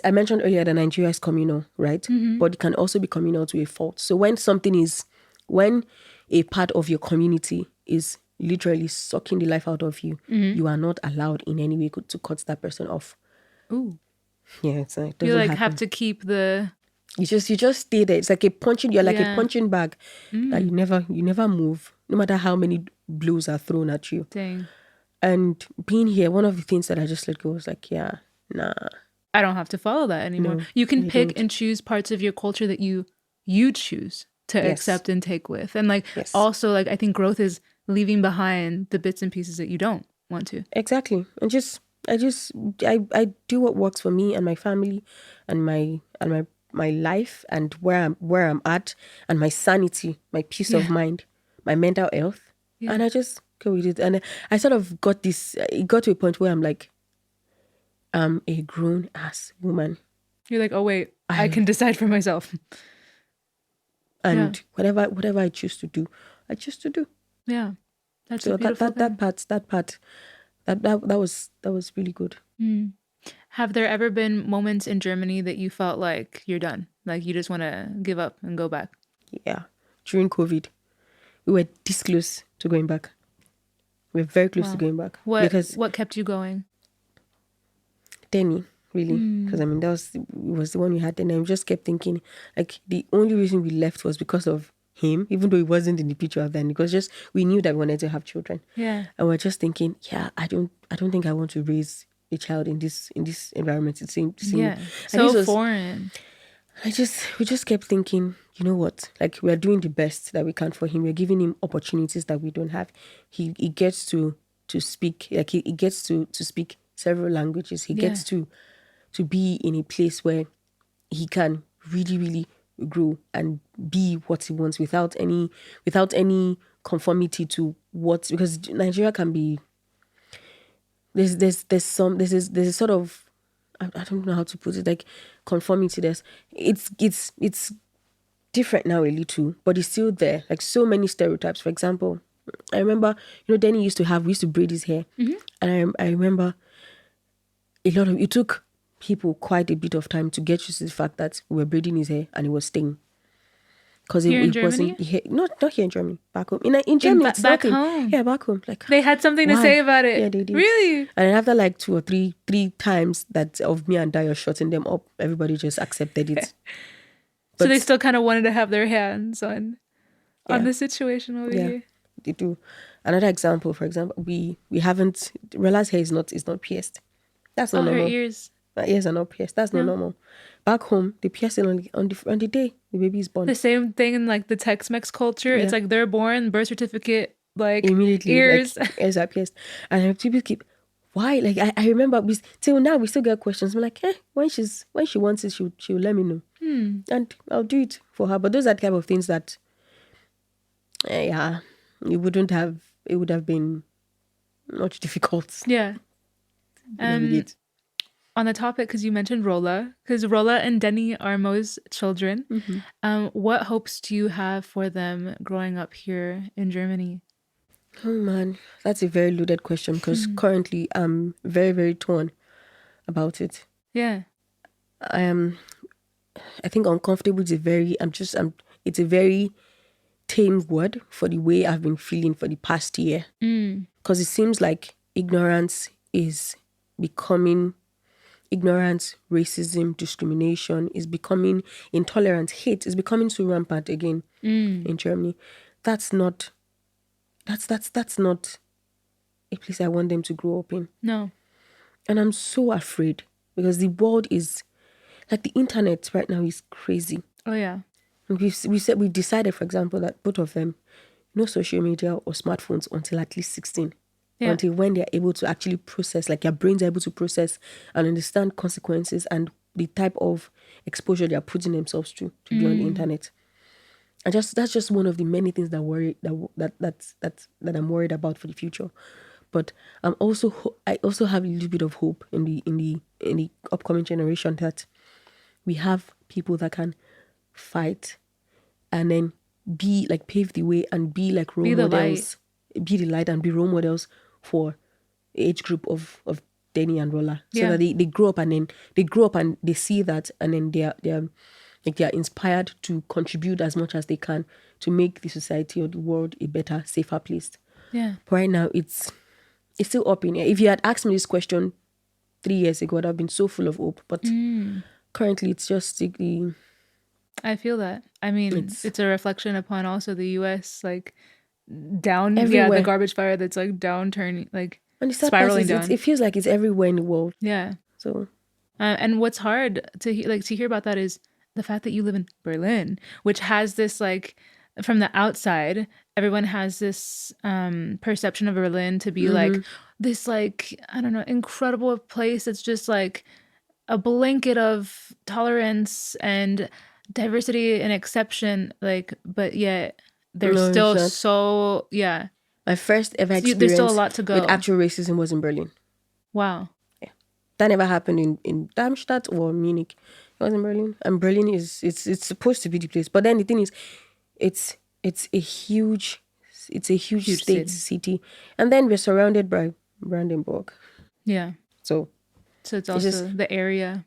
I mentioned earlier that Nigeria is communal, right? But it can also be communal to a fault. So when a part of your community is literally sucking the life out of you, you are not allowed in any way to cut that person off. Ooh. Yeah, it doesn't You like happen. have to keep the You just stay there. It's like you're like a Yeah. punching bag that you never move, no matter how many blows are thrown at you. thing. And being here, one of the things that I just let go was like, yeah, nah. I don't have to follow that anymore. No, You can I pick don't. and choose parts of your culture that you choose to Yes. accept and take with. And like Yes. also like I think growth is leaving behind the bits and pieces that you don't want to. Exactly. And I do what works for me and my family and my life and where I'm at and my sanity, my peace of Yeah. mind, my mental health. Yeah. And I just go with it. And I sort of it got to a point where I'm like, I'm a grown ass woman. You're like, "Oh wait, I can decide for myself." And whatever I choose to do, I choose to do. Yeah. That's So a beautiful thing. that part that was really good. Have there ever been moments in Germany that you felt like you're done? Like you just want to give up and go back? Yeah. During COVID, we were this close to going back. We were very close to going back. Because What kept you going? Denny, really, because I mean was the one we had, and I just kept thinking like the only reason we left was because of him, even though he wasn't in the picture then, because just we knew that we wanted to have children, Yeah. and we're just thinking, yeah, I don't think I want to raise a child in this environment. It seemed Yeah. and So this was- foreign. we just kept thinking, you know what, like we're doing the best that we can for him. We're giving him opportunities that we don't have. He gets to speak, like he gets to speak several languages. He gets to be in a place where he can really, really grow and be what he wants without any conformity to what, because Nigeria can be, there's a sort of, I don't know how to put it, like conformity. It's different now a little, but it's still there. Like so many stereotypes. For example, I remember, Danny we used to braid his hair, and I remember it took people quite a bit of time to get used to the fact that we were braiding his hair and it was staying. Because it wasn't not here in Germany, back home. In Germany, it's back nothing. home. Yeah, back home. Like they had something to say about it. Yeah, they did. Really? And after like 2 or 3 times that of me and Dio shutting them up, everybody just accepted it. So they still kind of wanted to have their hands on the situation over here. They do. Another example, for example, we haven't, Rella's hair is not pierced. That's not normal. Her ears. My ears are not pierced. That's not normal. Back home, they pierce it on the day the baby is born. The same thing in like the Tex-Mex culture. Yeah. It's like they're born, birth certificate, like immediately ears. Like, ears are pierced. And people keep, why? Like I remember till now we still get questions. I'm like, when she wants it, she'll let me know. And I'll do it for her. But those are the type of things that it would have been much difficult. Yeah. On the topic, because you mentioned Rolla, because Rolla and Denny are Mo's children. What hopes do you have for them growing up here in Germany? Oh man, that's a very loaded question, because currently I'm very, very torn about it. Yeah. I think uncomfortable is it's a very tame word for the way I've been feeling for the past year. Because it seems like ignorance, racism, discrimination is becoming intolerance, hate is becoming so rampant again in Germany. That's not a place I want them to grow up in. No. And I'm so afraid, because the world is, like, the internet right now is crazy. Oh yeah. We decided, for example, that both of them, no social media or smartphones until at least 16. Yeah. Until when they're able to actually process, like their brains are able to process and understand consequences and the type of exposure they are putting themselves to be on the internet. And that's just one of the many things that I'm worried about for the future. But I also have a little bit of hope in the upcoming generation, that we have people that can fight and then be like, pave the way and be like role models, be the light and be role models for the age group of Denny and Rolla, so that they grow up and they see that, and then they are inspired to contribute as much as they can to make the society or the world a better, safer place. Yeah. But right now it's still up in air. If you had asked me this question 3 years ago, I'd have been so full of hope. But currently it's just the... I feel that. I mean, it's a reflection upon also the US, like down, everywhere. The garbage fire that's like downturning, like and spiraling down. It feels like it's everywhere in the world. Yeah. So, and what's hard to hear about that is the fact that you live in Berlin, which has this, like, from the outside, everyone has this perception of Berlin to be like this, like, I don't know, incredible place. It's just like a blanket of tolerance and diversity and exception, like, but yet there's still so my first ever experience there's still a lot to go with actual racism was in Berlin. Wow. Yeah, that never happened in Darmstadt or Munich. It was in Berlin, and Berlin is it's supposed to be the place. But then the thing is, it's a huge city, and then we're surrounded by Brandenburg. Yeah. So it's also the area,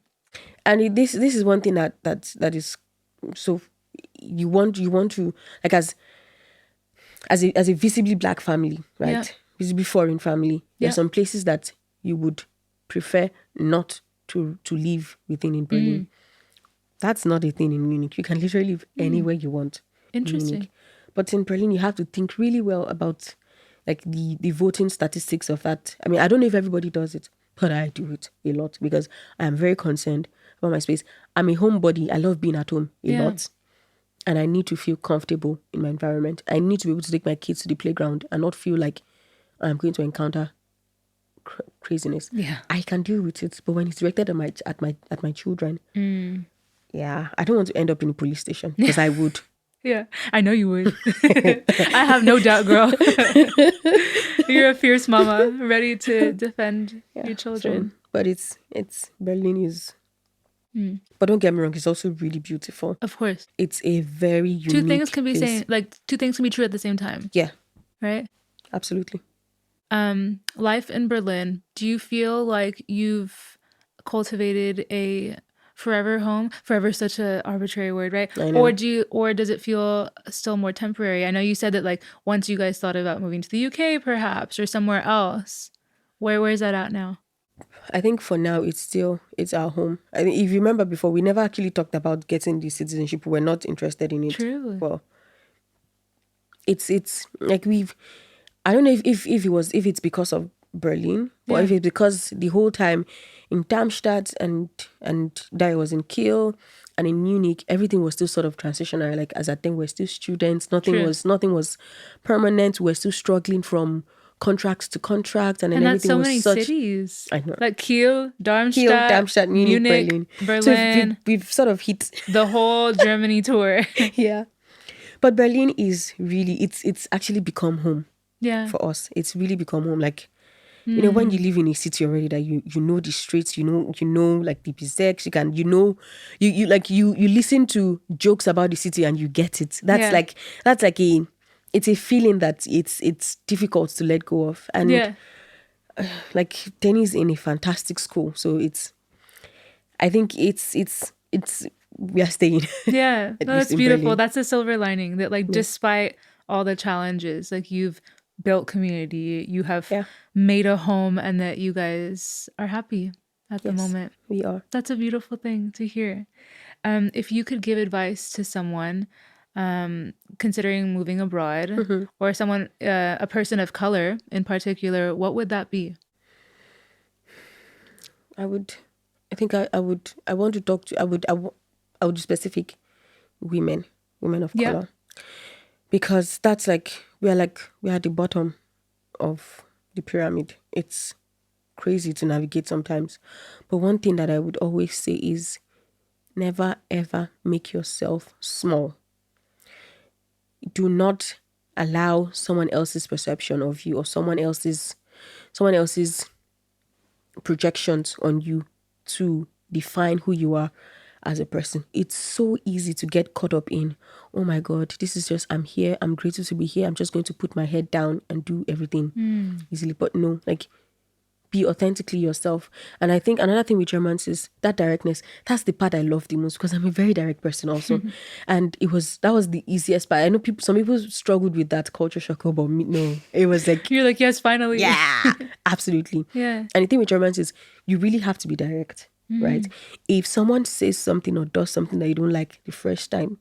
and this is one thing that is, so you want to, like, as a visibly black family, right? Yeah. Visibly foreign family. There are some places that you would prefer not to live within in Berlin. That's not a thing in Munich. You can literally live anywhere you want. Interesting. But in Berlin, you have to think really well about, like, the voting statistics of that. I mean, I don't know if everybody does it, but I do it a lot, because I am very concerned about my space. I'm a homebody. I love being at home a lot. And I need to feel comfortable in my environment. I need to be able to take my kids to the playground and not feel like I'm going to encounter craziness. Yeah. I can deal with it, but when it's directed at my children, yeah, I don't want to end up in a police station because I would. Yeah, I know you would. I have no doubt, girl. You're a fierce mama, ready to defend your children. So, but it's Berlin is. But don't get me wrong, it's also really beautiful. Of course. It's a very unique Two things can be place. two things can be true at the same time. Yeah, right? absolutely. Life in Berlin, do you feel like you've cultivated a forever home? Forever is such an arbitrary word, right? I know. Or does it feel still more temporary? I know you said that like once you guys thought about moving to the UK perhaps or somewhere else. Where's that at now? I think for now it's our home. I think if you remember before, we never actually talked about getting the citizenship. We're not interested in it. True. Well, it's like I don't know if it's because of Berlin, or if it's because the whole time in Darmstadt and that I was in Kiel and in Munich, everything was still sort of transitional. Like as I think we're still students, nothing was permanent. We're still struggling from contracts to contract, and then And everything that's so was many cities. I know. Like Kiel, Darmstadt, Munich, Berlin. So we've sort of hit the whole Germany tour. Yeah. But Berlin is really it's actually become home. Yeah. For us. It's really become home. Like you know, when you live in a city already that you know the streets, you know like the Bezeks, you listen to jokes about the city and you get it. That's like it's a feeling that it's difficult to let go of. And like Tenny's in a fantastic school. So I think it's we are staying. Yeah. No, that's beautiful. Berlin. That's a silver lining that like despite all the challenges, like you've built community, you have made a home, and that you guys are happy at the moment. We are. That's a beautiful thing to hear. If you could give advice to someone considering moving abroad, or someone, a person of color in particular, what would that be? I want to talk to, I would specific women of color, because that's like, we're at the bottom of the pyramid. It's crazy to navigate sometimes. But one thing that I would always say is never ever make yourself small. Do not allow someone else's perception of you, or someone else's projections on you to define who you are as a person. It's so easy to get caught up in, oh my God, this is just, I'm here, I'm grateful to be here, I'm just going to put my head down and do everything easily. But no, like, be authentically yourself. And I think another thing with Germans is that directness. That's the part I love the most, because I'm a very direct person also. And that was the easiest part. I know some people struggled with that culture shock, but me, no, it was like, you're like, yes, finally. Yeah, absolutely. Yeah. And the thing with Germans is you really have to be direct, right? If someone says something or does something that you don't like the first time,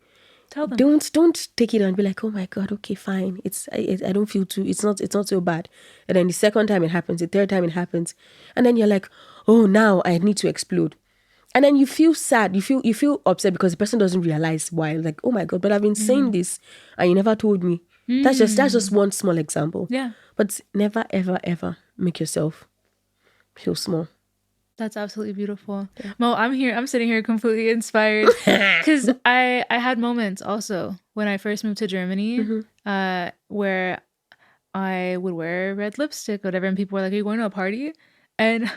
tell them. Don't take it and be like, oh my God, okay, fine. I don't feel too. It's not so bad. And then the second time it happens, the third time it happens, and then you're like, oh, now I need to explode. And then you feel sad. You feel upset because the person doesn't realize why. Like, oh my God, but I've been saying this and you never told me. That's just one small example. Yeah. But never, ever, ever make yourself feel small. That's absolutely beautiful. Yeah. Mo, I'm sitting here completely inspired, because I had moments also when I first moved to Germany where I would wear red lipstick or whatever, and people were like, are you going to a party? And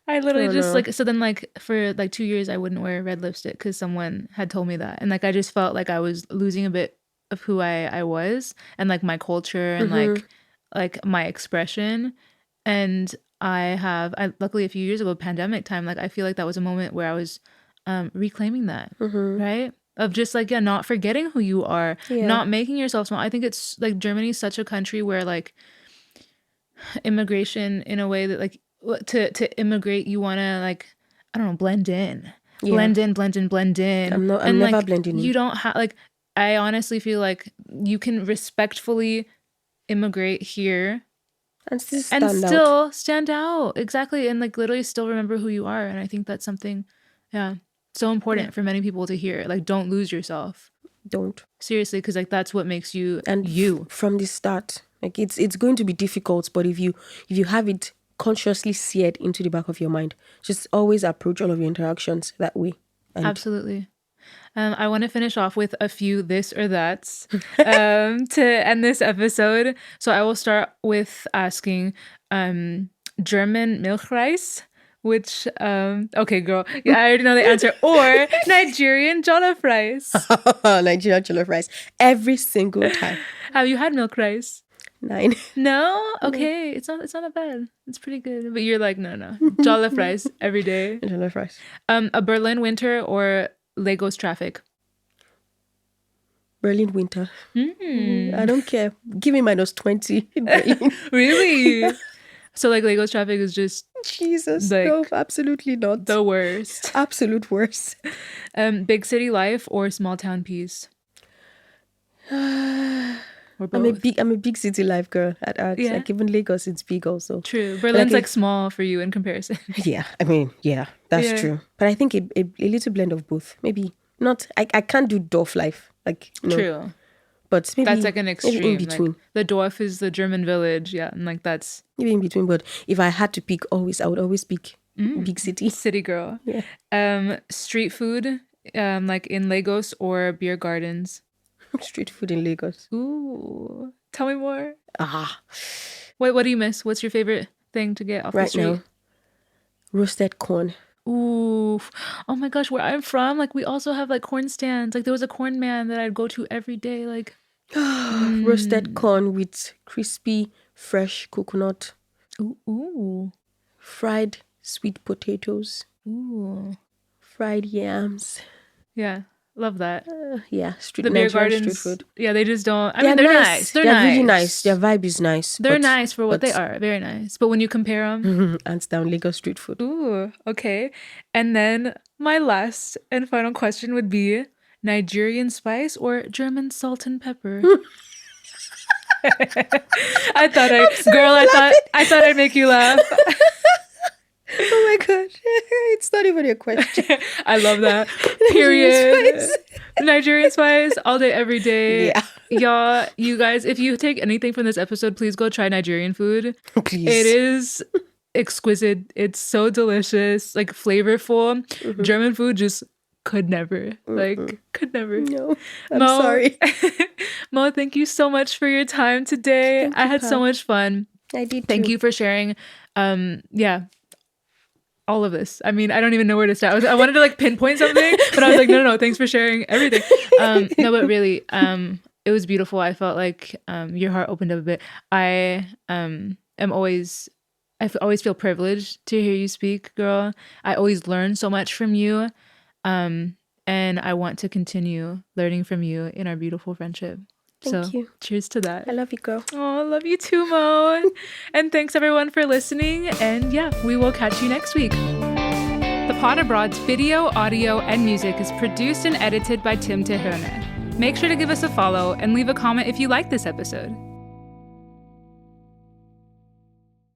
I literally so then like for like 2 years I wouldn't wear red lipstick because someone had told me that, and like I just felt like I was losing a bit of who I was, and like my culture, and like my expression. And I luckily a few years ago, pandemic time, like I feel like that was a moment where I was reclaiming that, right? Of just like, not forgetting who you are, not making yourself small. I think it's like Germany is such a country where like immigration, in a way that like to immigrate, you want to like, I don't know, blend in. I'm never like, blending in. You don't have like, I honestly feel like you can respectfully immigrate here and still stand out. Exactly. And like literally still remember who you are. And I think that's something, so important for many people to hear. Like, don't lose yourself. Don't. Seriously, because like that's what makes you and you. From the start. Like it's going to be difficult, but if you have it consciously seared into the back of your mind. Just always approach all of your interactions that way. And Absolutely. I want to finish off with a few this or that's to end this episode. So I will start with asking German Milchreis, which, okay, girl, yeah, I already know the answer, or Nigerian jollof rice. Nigerian jollof rice every single time. Have you had milk rice? 9. No? Okay. It's not that bad. It's pretty good. But you're like, no. Jollof rice every day. Jollof rice. A Berlin winter or Lagos traffic? Berlin winter. I don't care. Give me -20 in Berlin. Really? So like Lagos traffic is just Jesus, like, no, absolutely not. the worst. Absolute worst. Big city life or small town peace? Or both? I'm a big city life girl at heart. Yeah. Like even Lagos, it's big also. True. Berlin's like small for you in comparison. Yeah, I mean, yeah, that's true. But I think a little blend of both. Maybe not. I can't do Dorf life. Like no. True. But maybe that's like an extreme. In between. Like, the Dorf is the German village. Yeah, and like that's maybe in between. But if I had to pick, I would always pick big city. City girl. Yeah. Street food, like in Lagos or beer gardens. Street food in Lagos. Ooh, tell me more. What do you miss? What's your favorite thing to get off the street? Now? Roasted corn. Ooh, oh my gosh, where I'm from, like we also have like corn stands. Like there was a corn man that I'd go to every day. Like roasted corn with crispy, fresh coconut. Ooh. Fried sweet potatoes. Ooh. Fried yams. Yeah, love that. Yeah, the beer gardens. Street food. Yeah, they just don't. I mean, they're nice. They're nice. Really nice. Their vibe is nice. They're nice for what they are. Very nice. But when you compare them, hands down, Lagos street food. Ooh, okay. And then my last and final question would be Nigerian spice or German salt and pepper? I thought I'd make you laugh. Oh my god, it's not even a question. I love that. Period. Nigerian spice all day, every day. Yeah. Y'all, you guys, if you take anything from this episode, please go try Nigerian food. Please. It is exquisite. It's so delicious, like flavorful. German food just could never. Could never. No, I'm sorry. Mo, thank you so much for your time today. I had so much fun. I did too. Thank you for sharing. All of this. I mean, I don't even know where to start. I wanted to like pinpoint something, but I was like, no, thanks for sharing everything. No, but really, it was beautiful. I felt like your heart opened up a bit. I always feel privileged to hear you speak, girl. I always learn so much from you. And I want to continue learning from you in our beautiful friendship. Thank you. Cheers to that. I love you, girl. Oh, I love you too, Mo. And thanks everyone for listening. And yeah, we will catch you next week. The Pod Abroad's video, audio, and music is produced and edited by Tim Teherne. Make sure to give us a follow and leave a comment if you like this episode.